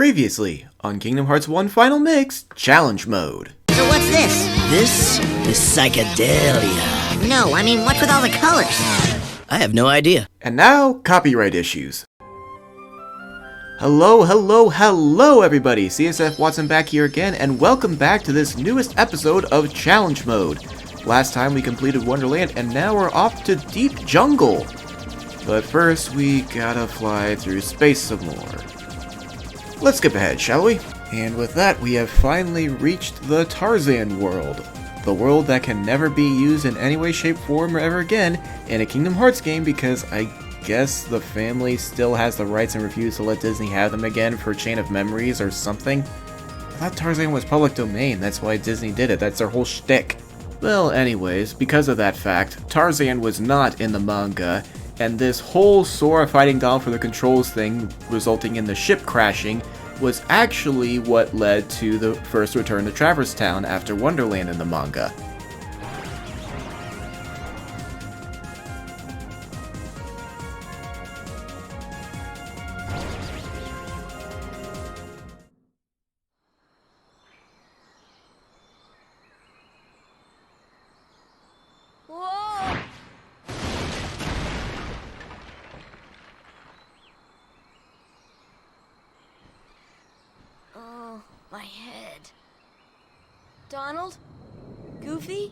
Previously on Kingdom Hearts 1 Final Mix Challenge Mode. So what's this? This is psychedelia. No, I mean, what's with all the colors? I have no idea. And now, copyright issues. Hello everybody! CSF Watson back here again, and welcome back to this newest episode of Challenge Mode. Last time we completed Wonderland, and now we're off to Deep Jungle. But first, we gotta fly through space some more. Let's skip ahead, shall we? And with that, we have finally reached the Tarzan world. The world that can never be used in any way, shape, form, or ever again in a Kingdom Hearts game because I guess the family still has the rights and refuse to let Disney have them again for Chain of Memories or something. I thought Tarzan was public domain, that's why Disney did it, that's their whole shtick. Well, anyways, because of that fact, Tarzan was not in the manga, and this whole Sora fighting down for the controls thing, resulting in the ship crashing, was actually what led to the first return to Traverse Town after Wonderland in the manga. My head. Donald? Goofy?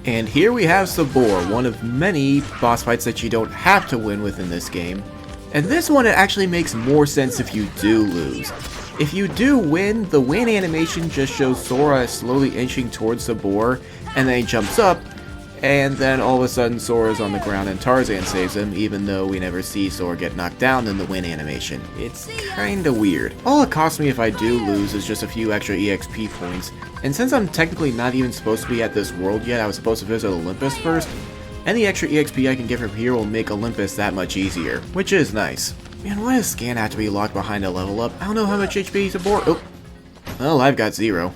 And here we have Sabor, one of many boss fights that you don't have to win within this game. And this one, it actually makes more sense if you do lose. If you do win, the win animation just shows Sora slowly inching towards Sabor, and then he jumps up, and then all of a sudden Sora's on the ground and Tarzan saves him, even though we never see Sora get knocked down in the win animation. It's kinda weird. All it costs me if I do lose is just a few extra EXP points, and since I'm technically not even supposed to be at this world yet, I was supposed to visit Olympus first, any extra EXP I can get from here will make Olympus that much easier, which is nice. Man, why does Scan have to be locked behind a level up? I don't know how much HP he's aboard. Oh, well, I've got 0.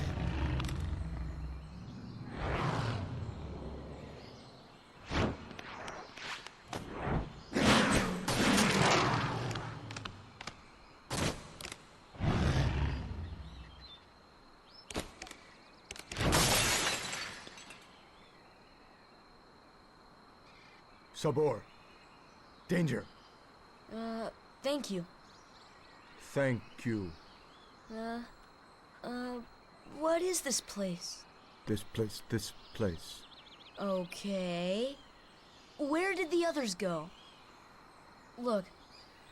Sabor. Danger. Thank you. Thank you. What is this place? This place. Okay. Where did the others go? Look,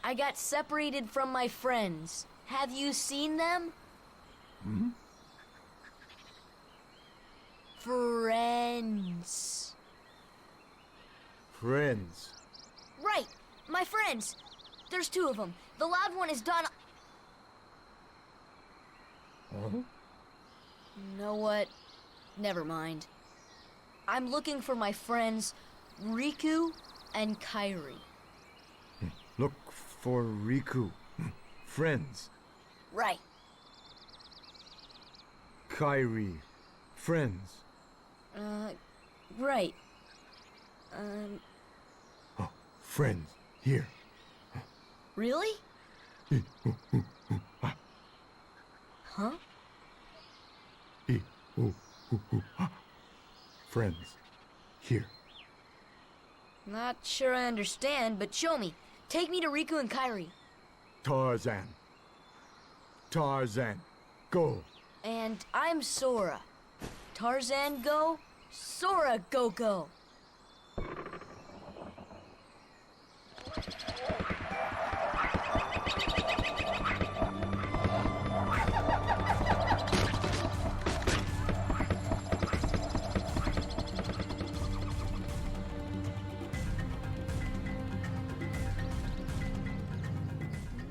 I got separated from my friends. Have you seen them? Hmm? Friends. Friends. Right, my friends. There's 2 of them. The loud one is Donald. Huh? Know what? Never mind. I'm looking for my friends Riku and Kairi. Look for Riku. Friends. Right. Kairi. Friends. Right. Oh, friends. Here. Really? Huh? Friends. Here. Not sure I understand, but show me. Take me to Riku and Kairi. Tarzan. Go. And I'm Sora. Tarzan go, Sora go.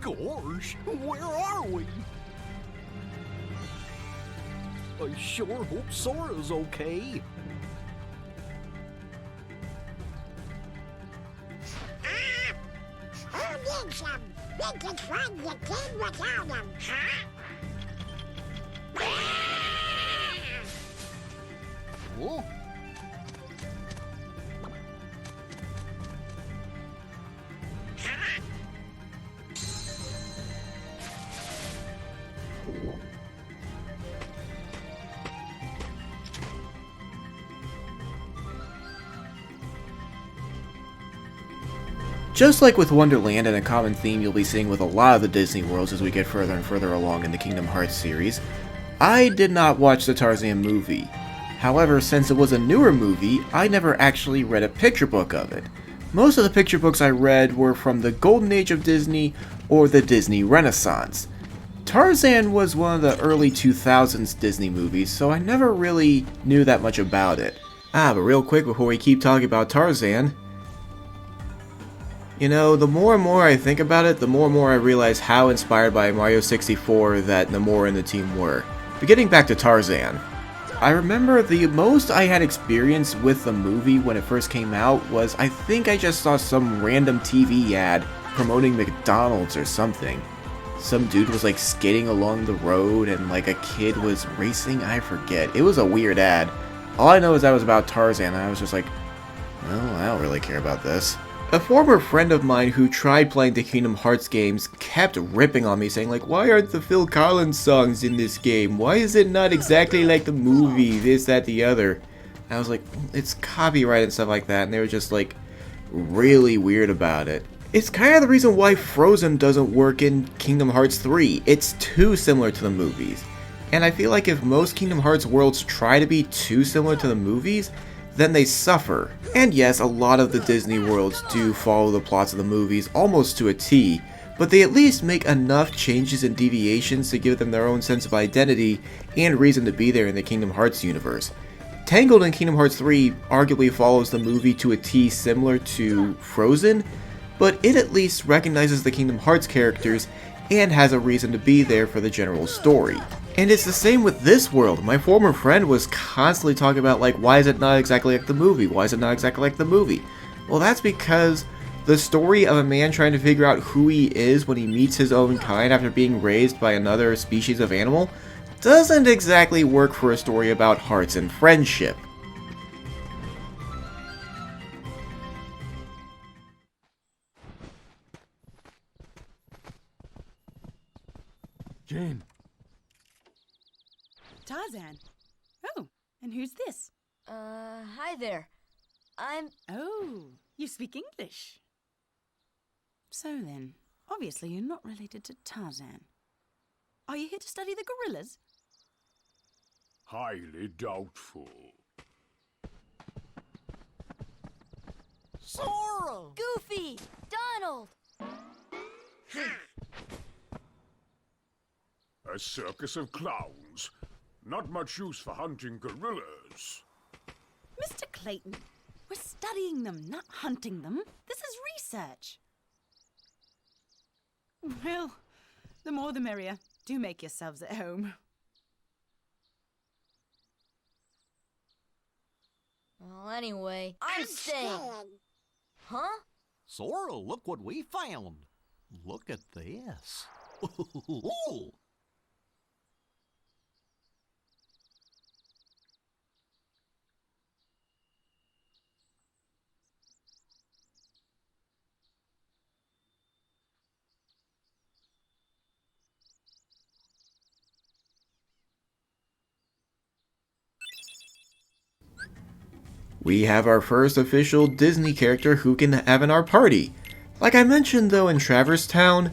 Gosh, where are we? I sure hope Sora's okay. handsome. Think it's fun you can without them, huh? Oh, Just like with Wonderland, and a common theme you'll be seeing with a lot of the Disney worlds as we get further and further along in the Kingdom Hearts series, I did not watch the Tarzan movie. However, since it was a newer movie, I never actually read a picture book of it. Most of the picture books I read were from the Golden Age of Disney or the Disney Renaissance. Tarzan was one of the early 2000s Disney movies, so I never really knew that much about it. But real quick before we keep talking about Tarzan, you know, the more and more I think about it, the more and more I realize how inspired by Mario 64 that Nomura and the team were. But getting back to Tarzan, I remember the most I had experience with the movie when it first came out was I think I just saw some random TV ad promoting McDonald's or something. Some dude was like skating along the road and like a kid was racing, I forget. It was a weird ad. All I know is that was about Tarzan and I was just like, well, I don't really care about this. A former friend of mine who tried playing the Kingdom Hearts games kept ripping on me saying like, why aren't the Phil Collins songs in this game? Why is it not exactly like the movie, this, that, the other? And I was like, it's copyright and stuff like that, and they were just like, really weird about it. It's kind of the reason why Frozen doesn't work in Kingdom Hearts 3. It's too similar to the movies. And I feel like if most Kingdom Hearts worlds try to be too similar to the movies, then they suffer. And yes, a lot of the Disney worlds do follow the plots of the movies almost to a T, but they at least make enough changes and deviations to give them their own sense of identity and reason to be there in the Kingdom Hearts universe. Tangled in Kingdom Hearts 3 arguably follows the movie to a T similar to Frozen, but it at least recognizes the Kingdom Hearts characters and has a reason to be there for the general story. And it's the same with this world. My former friend was constantly talking about like, why is it not exactly like the movie? Why is it not exactly like the movie? Well, that's because the story of a man trying to figure out who he is when he meets his own kind after being raised by another species of animal doesn't exactly work for a story about hearts and friendship. Jane, Tarzan. Oh, and who's this? Hi there. Oh, you speak English. So then, obviously you're not related to Tarzan. Are you here to study the gorillas? highly doubtful. Sora! Goofy! Donald! A circus of clowns. Not much use for hunting gorillas. Mr. Clayton, we're studying them, not hunting them. This is research. Well, the more the merrier. Do make yourselves at home. Well, anyway, I'm staying. Huh? Sora, look what we found. Look at this. We have our first official Disney character who can have in our party. Like I mentioned though in Traverse Town,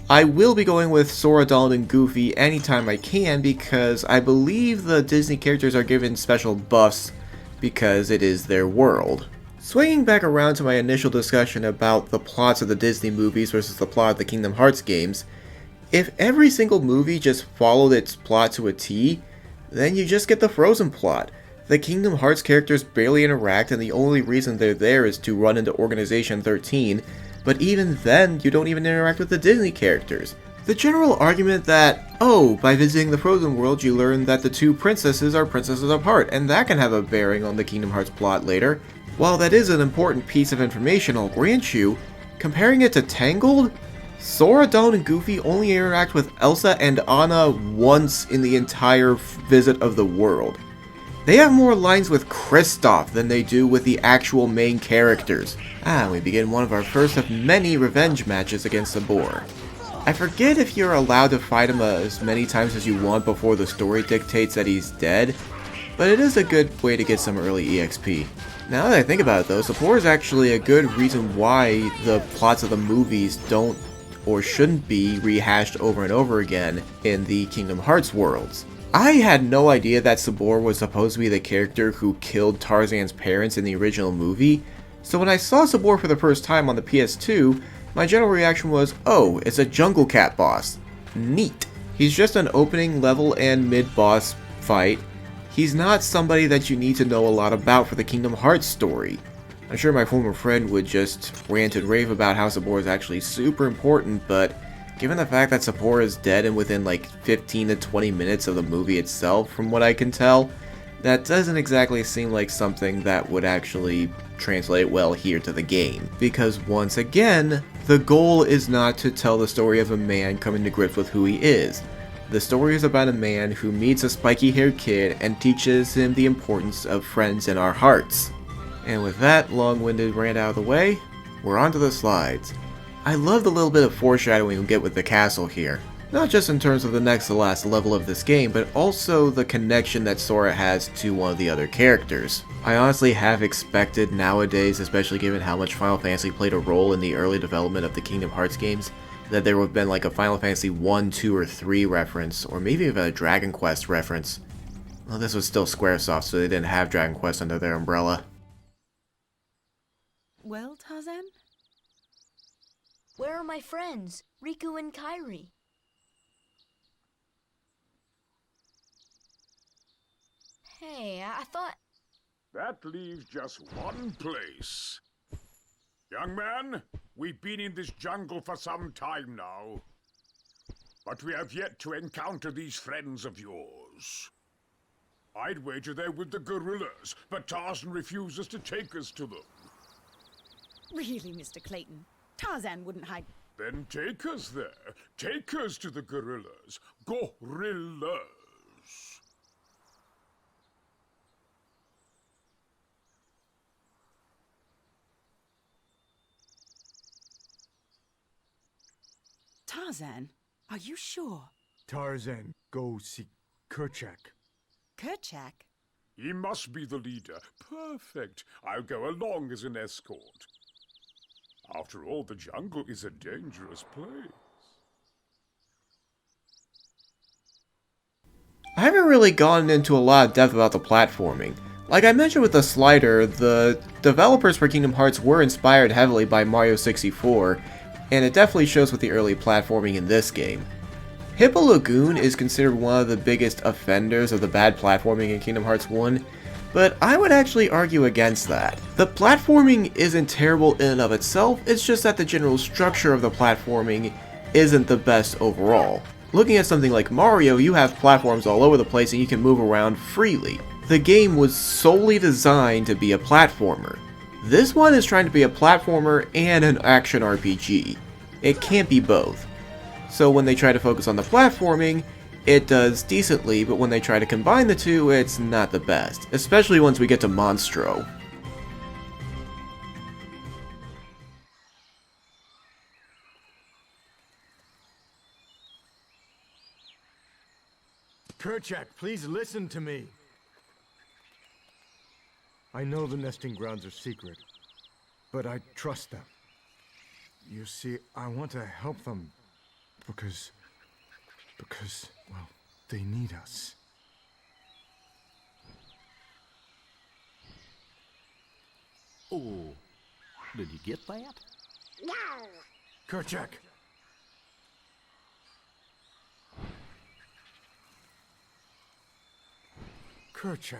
I will be going with Sora, Donald, and Goofy anytime I can because I believe the Disney characters are given special buffs because it is their world. Swinging back around to my initial discussion about the plots of the Disney movies versus the plot of the Kingdom Hearts games, if every single movie just followed its plot to a T, then you just get the Frozen plot. The Kingdom Hearts characters barely interact and the only reason they're there is to run into Organization 13, but even then you don't even interact with the Disney characters. The general argument that, oh, by visiting the Frozen world you learn that the two princesses are princesses apart, and that can have a bearing on the Kingdom Hearts plot later, while that is an important piece of information I'll grant you, comparing it to Tangled, Sora, Donald, and Goofy only interact with Elsa and Anna once in the entire visit of the world. They have more lines with Kristoff than they do with the actual main characters. We begin one of our first of many revenge matches against Sabor. I forget if you're allowed to fight him as many times as you want before the story dictates that he's dead, but it is a good way to get some early EXP. Now that I think about it though, Sabor is actually a good reason why the plots of the movies don't or shouldn't be rehashed over and over again in the Kingdom Hearts worlds. I had no idea that Sabor was supposed to be the character who killed Tarzan's parents in the original movie, so when I saw Sabor for the first time on the PS2, my general reaction was, oh, it's a Jungle Cat boss. Neat. He's just an opening level and mid-boss fight. He's not somebody that you need to know a lot about for the Kingdom Hearts story. I'm sure my former friend would just rant and rave about how Sabor is actually super important, but given the fact that Sabor is dead and within like 15 to 20 minutes of the movie itself, from what I can tell, that doesn't exactly seem like something that would actually translate well here to the game. Because once again, the goal is not to tell the story of a man coming to grips with who he is. The story is about a man who meets a spiky-haired kid and teaches him the importance of friends in our hearts. And with that long-winded rant out of the way, we're on to the slides. I love the little bit of foreshadowing we get with the castle here. Not just in terms of the next to last level of this game, but also the connection that Sora has to one of the other characters. I honestly have expected nowadays, especially given how much Final Fantasy played a role in the early development of the Kingdom Hearts games, that there would have been like a Final Fantasy 1, 2, or 3 reference, or maybe even a Dragon Quest reference. Well, this was still Squaresoft, so they didn't have Dragon Quest under their umbrella. Well, Tarzan? Where are my friends, Riku and Kairi? Hey, I thought... That leaves just one place. Young man, we've been in this jungle for some time now, but we have yet to encounter these friends of yours. I'd wager they're with the gorillas, but Tarzan refuses to take us to them. Really, Mr. Clayton? Tarzan wouldn't hide... Then take us there. Take us to the gorillas. Gorillas. Tarzan, are you sure? Tarzan, go see Kerchak. Kerchak? He must be the leader. Perfect. I'll go along as an escort. After all, the jungle is a dangerous place. I haven't really gone into a lot of depth about the platforming. Like I mentioned with the slider, the developers for Kingdom Hearts were inspired heavily by Mario 64, and it definitely shows with the early platforming in this game. Hippo Lagoon is considered one of the biggest offenders of the bad platforming in Kingdom Hearts 1, but I would actually argue against that. The platforming isn't terrible in and of itself, it's just that the general structure of the platforming isn't the best overall. Looking at something like Mario, you have platforms all over the place and you can move around freely. The game was solely designed to be a platformer. This one is trying to be a platformer and an action RPG. It can't be both. So when they try to focus on the platforming, it does decently, but when they try to combine the two, it's not the best. Especially once we get to Monstro. Kerchak, please listen to me. I know the nesting grounds are secret, but I trust them. You see, I want to help them because, well, they need us. Oh, did you get that? No. Kerchak! Kerchak.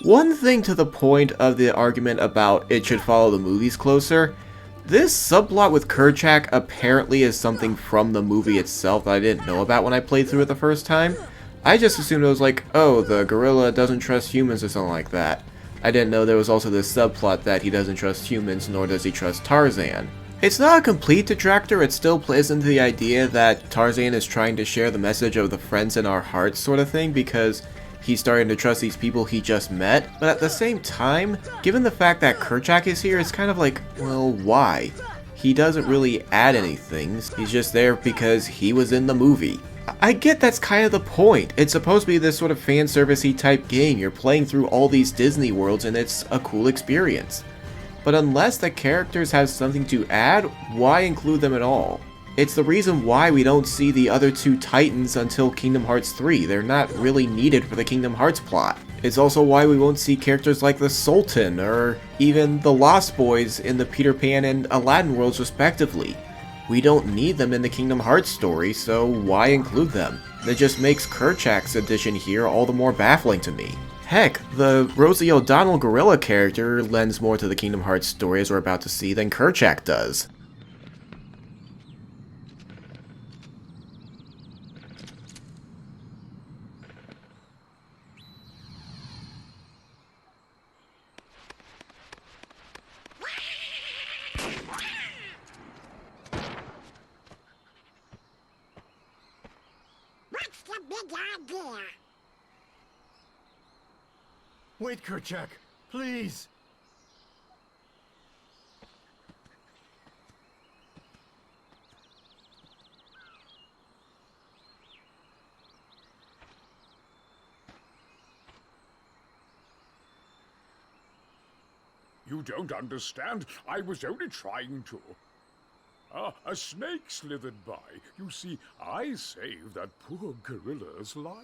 One thing to the point of the argument about it should follow the movies closer, this subplot with Kerchak apparently is something from the movie itself that I didn't know about when I played through it the first time. I just assumed it was like, oh, the gorilla doesn't trust humans or something like that. I didn't know there was also this subplot that he doesn't trust humans, nor does he trust Tarzan. It's not a complete detractor, it still plays into the idea that Tarzan is trying to share the message of the friends in our hearts sort of thing, because he's starting to trust these people he just met, but at the same time, given the fact that Kerchak is here, it's kind of like, well, why? He doesn't really add anything, he's just there because he was in the movie. I get that's kind of the point. It's supposed to be this sort of fan service-y type game. You're playing through all these Disney worlds and it's a cool experience. But unless the characters have something to add, why include them at all? It's the reason why we don't see the other two Titans until Kingdom Hearts 3. They're not really needed for the Kingdom Hearts plot. It's also why we won't see characters like the Sultan or even the Lost Boys in the Peter Pan and Aladdin worlds respectively. We don't need them in the Kingdom Hearts story, so why include them? That just makes Kerchak's addition here all the more baffling to me. Heck, the Rosie O'Donnell gorilla character lends more to the Kingdom Hearts story as we're about to see than Kerchak does. What's the big idea? Wait, Kerchak, please. You don't understand. I was only trying to. A snake slithered by. You see, I saved that poor gorilla's life.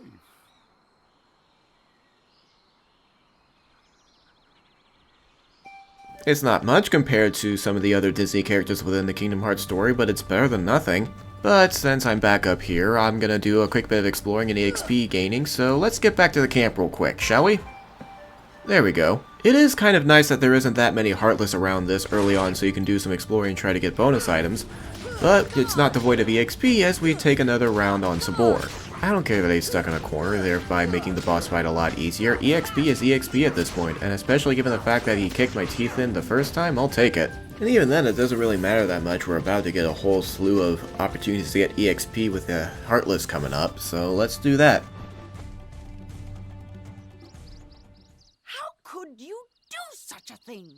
It's not much compared to some of the other Disney characters within the Kingdom Hearts story, but it's better than nothing. But since I'm back up here, I'm gonna do a quick bit of exploring and EXP gaining, so let's get back to the camp real quick, shall we? There we go. It is kind of nice that there isn't that many Heartless around this early on, so you can do some exploring and try to get bonus items, but it's not devoid of EXP as we take another round on Sabor. I don't care that he's stuck in a corner, thereby making the boss fight a lot easier. EXP is EXP at this point, and especially given the fact that he kicked my teeth in the first time, I'll take it. And even then, it doesn't really matter that much. We're about to get a whole slew of opportunities to get EXP with the Heartless coming up, so let's do that. How could you do such a thing?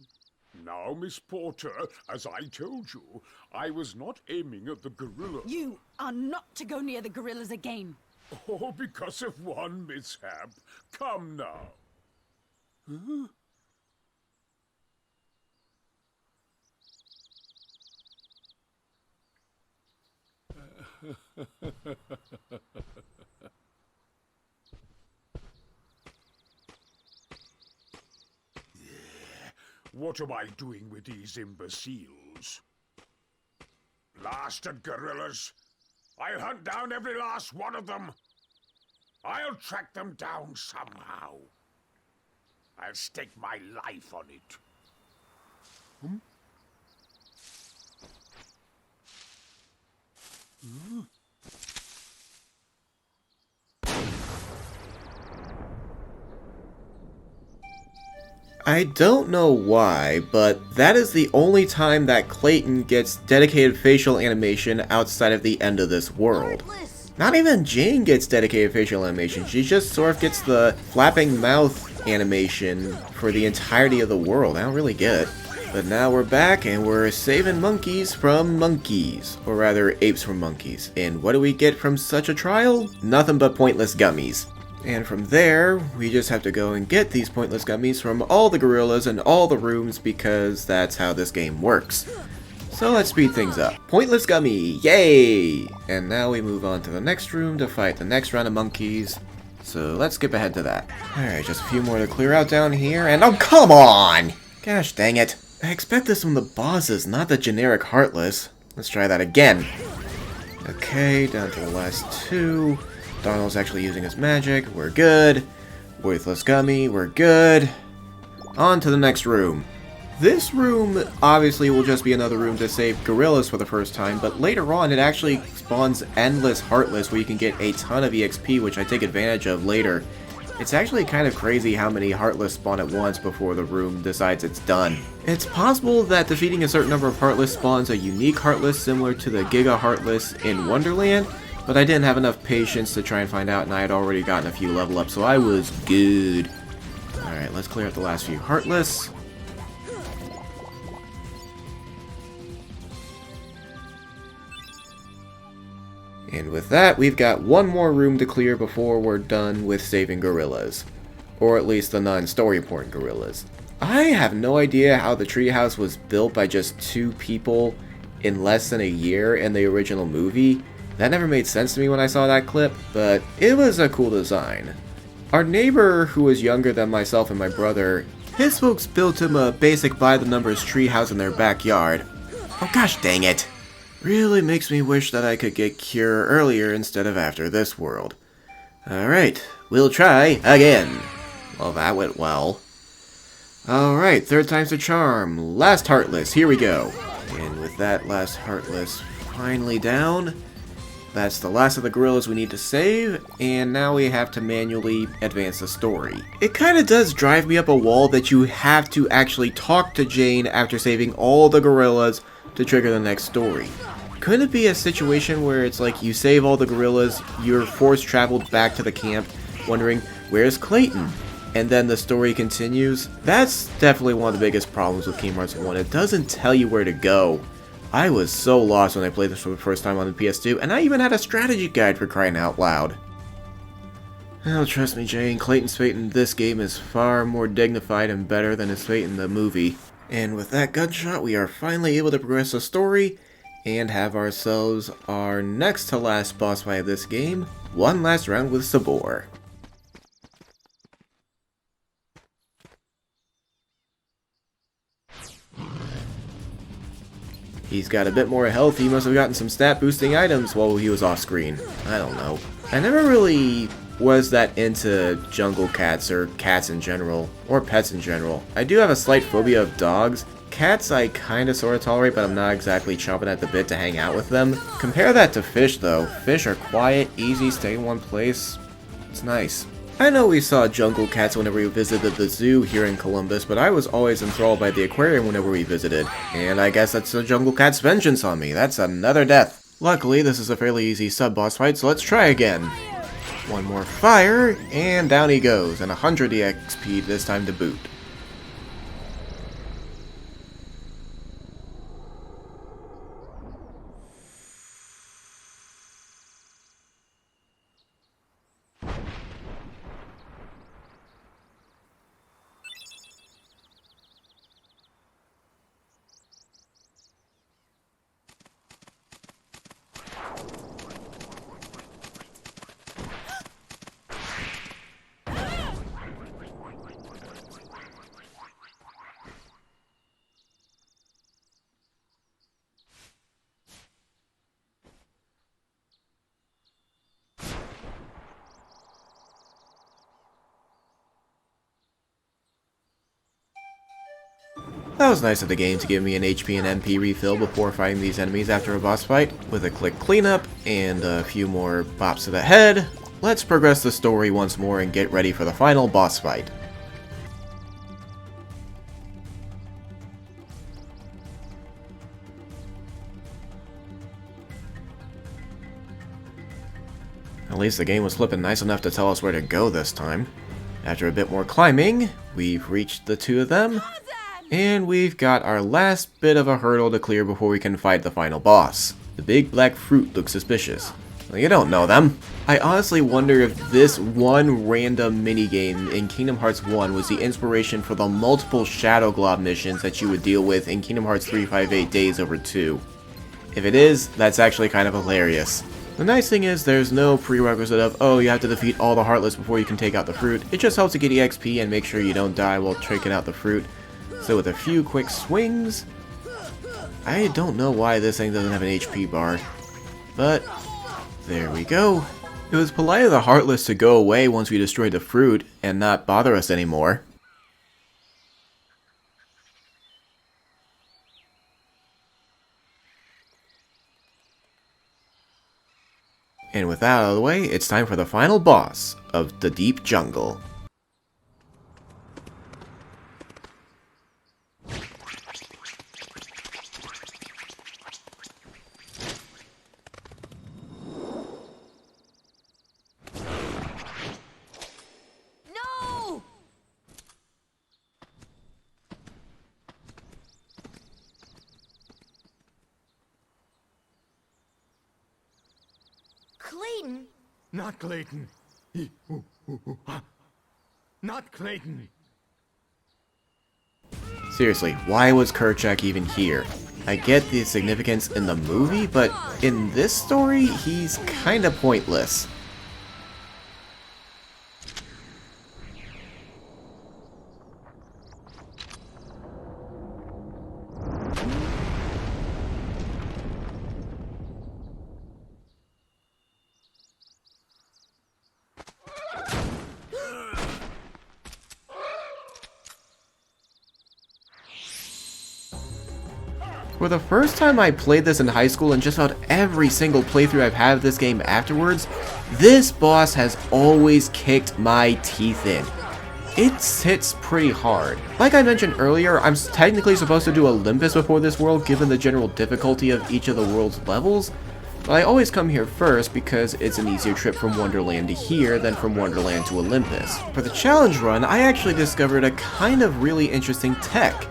Now, Miss Porter, as I told you, I was not aiming at the gorilla. You are not to go near the gorillas again. Oh, because of one mishap. Come now. Huh? What am I doing with these imbeciles? Blasted gorillas! I'll hunt down every last one of them! I'll track them down somehow. I'll stake my life on it. Hmm? Hmm? I don't know why, but that is the only time that Clayton gets dedicated facial animation outside of the end of this world. Not even Jane gets dedicated facial animation, she just sort of gets the flapping mouth animation for the entirety of the world. I don't really get it. But now we're back and we're saving monkeys from monkeys, or rather apes from monkeys. And what do we get from such a trial? Nothing but pointless gummies. And from there, we just have to go and get these pointless gummies from all the gorillas in all the rooms because that's how this game works. So let's speed things up. Pointless gummy, yay! And now we move on to the next room to fight the next round of monkeys. So let's skip ahead to that. Alright, just a few more to clear out down here, and oh, come on! Gosh dang it. I expect this from the bosses, not the generic Heartless. Let's try that again. Okay, down to the last two. Donald's actually using his magic. We're good. Worthless gummy, we're good. On to the next room. This room obviously will just be another room to save gorillas for the first time, but later on it actually spawns Endless Heartless where you can get a ton of EXP, which I take advantage of later. It's actually kind of crazy how many Heartless spawn at once before the room decides it's done. It's possible that defeating a certain number of Heartless spawns a unique Heartless similar to the Giga Heartless in Wonderland, but I didn't have enough patience to try and find out, and I had already gotten a few level ups, so I was good. Alright, let's clear out the last few Heartless. And with that, we've got one more room to clear before we're done with saving gorillas. Or at least the non-story important gorillas. I have no idea how the treehouse was built by just 2 people in less than a year in the original movie. That never made sense to me when I saw that clip, but it was a cool design. Our neighbor, who was younger than myself and my brother, his folks built him a basic by-the-numbers treehouse in their backyard. Oh gosh dang it! Really makes me wish that I could get Cure earlier instead of after this world. Alright, we'll try again. Well, that went well. Alright, 3rd time's the charm. Last Heartless, here we go. And with that last Heartless finally down, that's the last of the gorillas we need to save, and now we have to manually advance the story. It kinda does drive me up a wall that you have to actually talk to Jane after saving all the gorillas to trigger the next story. Could it be a situation where it's like you save all the gorillas, you're force traveled back to the camp, wondering, where's Clayton? And then the story continues? That's definitely one of the biggest problems with Kingdom Hearts 1. It doesn't tell you where to go. I was so lost when I played this for the first time on the PS2, and I even had a strategy guide for crying out loud. Oh, trust me, Jane, Clayton's fate in this game is far more dignified and better than his fate in the movie. And with that gunshot, we are finally able to progress the story and have ourselves our next to last boss fight of this game, one last round with Sabor. He's got a bit more health, he must have gotten some stat boosting items while he was off screen. I don't know. I never really was that into jungle cats or cats in general, or pets in general. I do have a slight phobia of dogs. Cats I kinda sorta tolerate, but I'm not exactly chomping at the bit to hang out with them. Compare that to fish though. Fish are quiet, easy, stay in one place. It's nice. I know we saw jungle cats whenever we visited the zoo here in Columbus, but I was always enthralled by the aquarium whenever we visited. And I guess that's the jungle cat's vengeance on me. That's another death. Luckily, this is a fairly easy sub-boss fight, so let's try again. One more fire, and down he goes, and 100 EXP this time to boot. That was nice of the game to give me an HP and MP refill before fighting these enemies after a boss fight. With a quick cleanup and a few more bops to the head, let's progress the story once more and get ready for the final boss fight. At least the game was flipping nice enough to tell us where to go this time. After a bit more climbing, we've reached the 2 of them. And we've got our last bit of a hurdle to clear before we can fight the final boss. The big black fruit looks suspicious. Well, you don't know them. I honestly wonder if this one random minigame in Kingdom Hearts 1 was the inspiration for the multiple Shadow Glob missions that you would deal with in Kingdom Hearts 358 Days Over 2. If it is, that's actually kind of hilarious. The nice thing is there's no prerequisite of, oh, you have to defeat all the Heartless before you can take out the fruit. It just helps to get EXP and make sure you don't die while taking out the fruit. So with a few quick swings, I don't know why this thing doesn't have an HP bar, but there we go. It was polite of the Heartless to go away once we destroyed the fruit and not bother us anymore. And with that out of the way, it's time for the final boss of the Deep Jungle. No! Clayton? Not Clayton. Not Clayton. Seriously, why was Kerchak even here? I get the significance in the movie, but in this story, he's kinda pointless. For the first time I played this in high school and just about every single playthrough I've had of this game afterwards, this boss has always kicked my teeth in. It hits pretty hard. Like I mentioned earlier, I'm technically supposed to do Olympus before this world given the general difficulty of each of the world's levels, but I always come here first because it's an easier trip from Wonderland to here than from Wonderland to Olympus. For the challenge run, I actually discovered a kind of really interesting tech.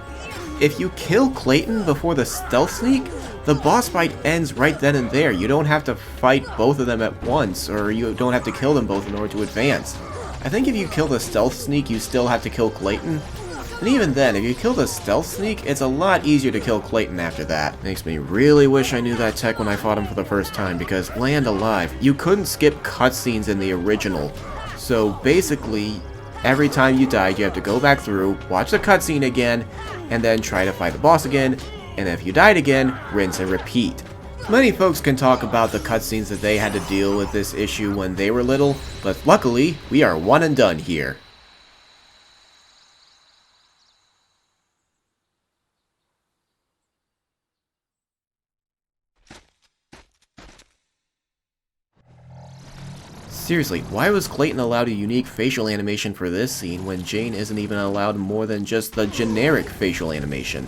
If you kill Clayton before the stealth sneak, the boss fight ends right then and there. You don't have to fight both of them at once, or you don't have to kill them both in order to advance. I think if you kill the stealth sneak, you still have to kill Clayton. And even then, if you kill the stealth sneak, it's a lot easier to kill Clayton after that. Makes me really wish I knew that tech when I fought him for the first time, because land alive, you couldn't skip cutscenes in the original. So basically, every time you died, you have to go back through, watch the cutscene again, and then try to fight the boss again, and if you died again, rinse and repeat. Many folks can talk about the cutscenes that they had to deal with this issue when they were little, but luckily, we are one and done here. Seriously, why was Clayton allowed a unique facial animation for this scene when Jane isn't even allowed more than just the generic facial animation?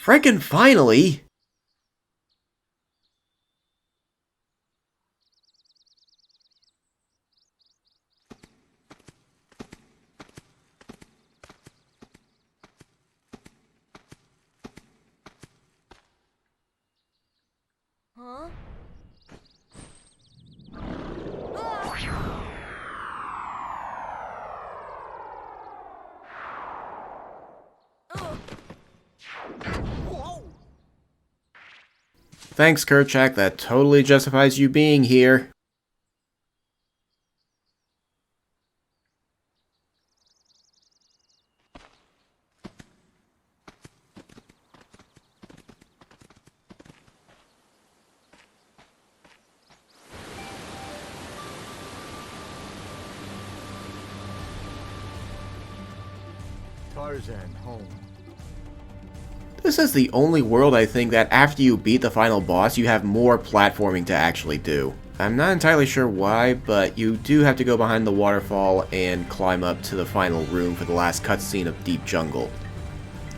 Frickin' finally! Huh? Thanks, Kerchak, that totally justifies you being here. Tarzan, home. This is the only world I think that after you beat the final boss, you have more platforming to actually do. I'm not entirely sure why, but you do have to go behind the waterfall and climb up to the final room for the last cutscene of Deep Jungle.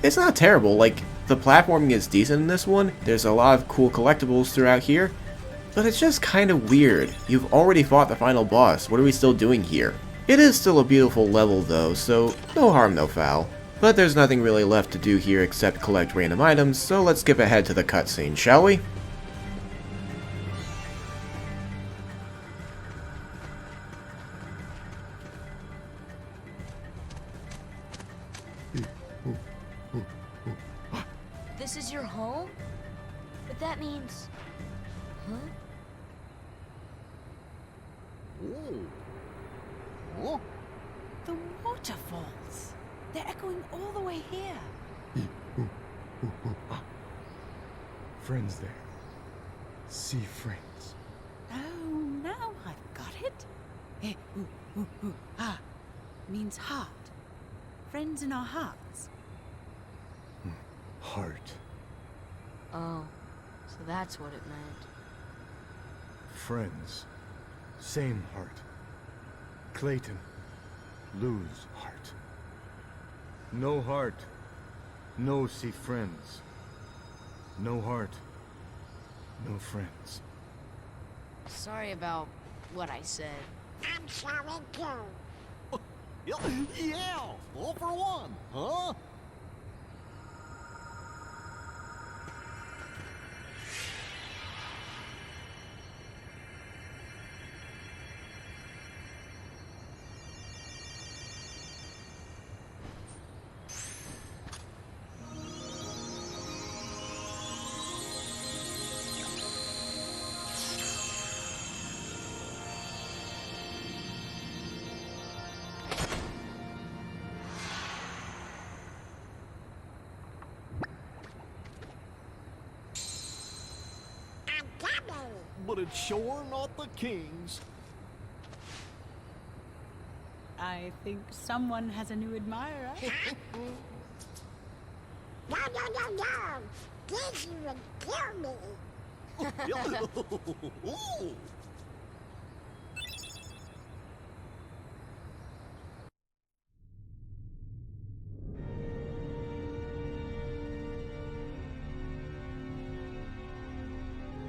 It's not terrible, like, the platforming is decent in this one, there's a lot of cool collectibles throughout here, but it's just kinda weird. You've already fought the final boss, what are we still doing here? It is still a beautiful level though, so no harm, no foul. But there's nothing really left to do here except collect random items, so let's skip ahead to the cutscene, shall we? This is your home? But that means... Huh? Ooh. Huh? The waterfalls. They're echoing all the way here. Friends there. Sea friends. Oh, now I've got it. Means heart. Friends in our hearts. Heart. Oh, so that's what it meant. Friends. Same heart. Clayton. Lose heart. No heart. No sea friends. No heart. No friends. Sorry about what I said. I'm sorry too. Yeah, all for one, huh? I'm coming. But it's sure not the king's. I think someone has a new admirer. No, no, no, no. This would kill me. Ooh.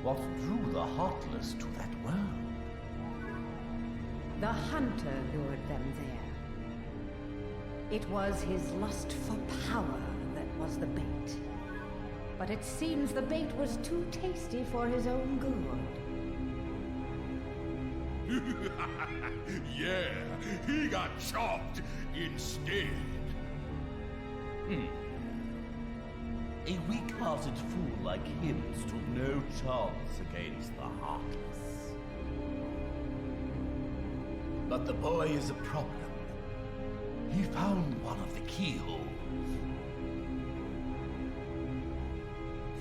What drew the Heartless to that world? The hunter lured them there. It was his lust for power that was the bait. But it seems the bait was too tasty for his own good. Yeah, he got chopped instead. A weak-hearted fool like him stood no chance against the Heartless. But the boy is a problem. He found one of the keyholes.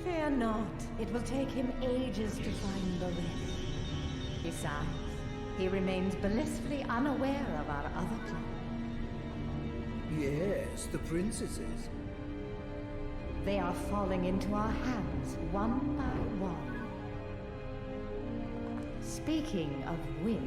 Fear not. It will take him ages to find the rest. Besides, he remains blissfully unaware of our other plan. Yes, the princesses. They are falling into our hands one by one. Speaking of which...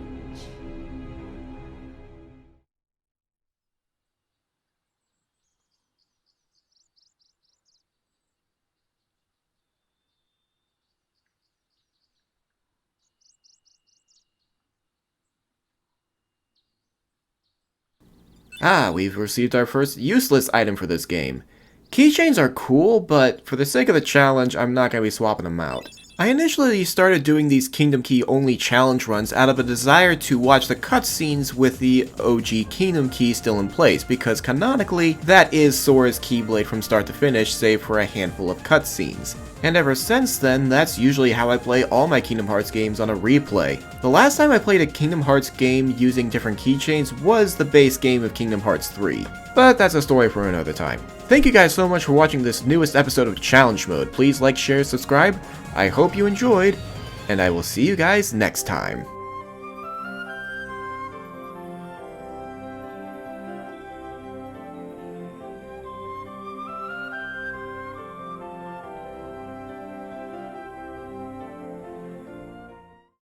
Ah, we've received our first useless item for this game. Keychains are cool, but for the sake of the challenge, I'm not going to be swapping them out. I initially started doing these Kingdom Key only challenge runs out of a desire to watch the cutscenes with the OG Kingdom Key still in place, because canonically, that is Sora's Keyblade from start to finish, save for a handful of cutscenes. And ever since then, that's usually how I play all my Kingdom Hearts games on a replay. The last time I played a Kingdom Hearts game using different keychains was the base game of Kingdom Hearts 3. But that's a story for another time. Thank you guys so much for watching this newest episode of Challenge Mode. Please like, share, subscribe. I hope you enjoyed, and I will see you guys next time.